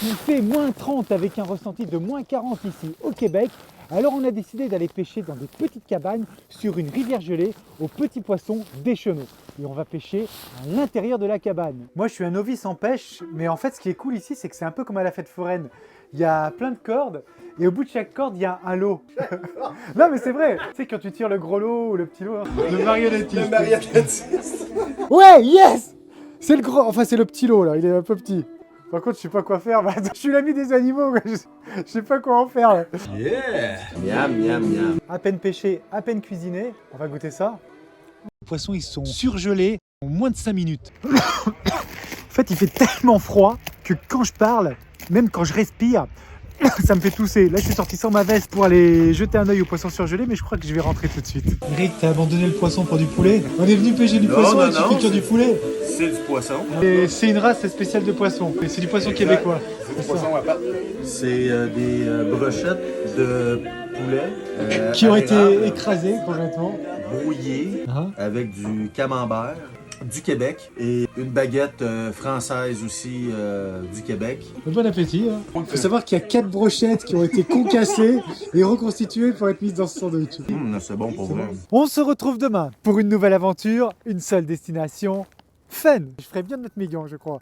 Il fait moins 30 avec un ressenti de moins 40 ici au Québec. Alors on a décidé d'aller pêcher dans des petites cabanes sur une rivière gelée aux petits poissons des chenaux. Et on va pêcher à l'intérieur de la cabane. Moi je suis un novice en pêche, mais en fait ce qui est cool ici c'est que c'est un peu comme à la fête foraine. Il y a plein de cordes et au bout de chaque corde il y a un lot. Non mais c'est vrai, tu sais quand tu tires le gros lot ou le petit lot, hein. Le marionnettiste. Le marionnettiste. Ouais, yes! C'est le gros, enfin c'est le petit lot là, il est un peu petit. Par contre, je sais pas quoi faire. Bah, je suis l'ami des animaux, quoi. Je sais pas quoi en faire. Là. Yeah. Miam, miam, miam. À peine pêché, à peine cuisiné. On va goûter ça. Les poissons, ils sont surgelés en moins de 5 minutes. En fait, il fait tellement froid que quand je parle, même quand je respire, ça me fait tousser. Là, je suis sorti sans ma veste pour aller jeter un œil aux poissons surgelés, mais je crois que je vais rentrer tout de suite. Eric, t'as abandonné le poisson pour du poulet? On est venu pêcher du poisson et tu fais cuire du poulet. C'est du poisson. Et c'est une race spéciale de poisson. C'est du poisson québécois. C'est du poisson à pâte. C'est des brochettes de poulet. Qui ont été érable, écrasés complètement. brouillées Ah. avec du camembert du Québec et une baguette française aussi du Québec. Bon appétit. Il faut savoir qu'il y a 4 brochettes qui ont été concassées et reconstituées pour être mises dans ce sandwich. C'est bon pour vrai. On se retrouve demain pour une nouvelle aventure, une seule destination, fun. Je ferais bien de mettre mes gants, je crois.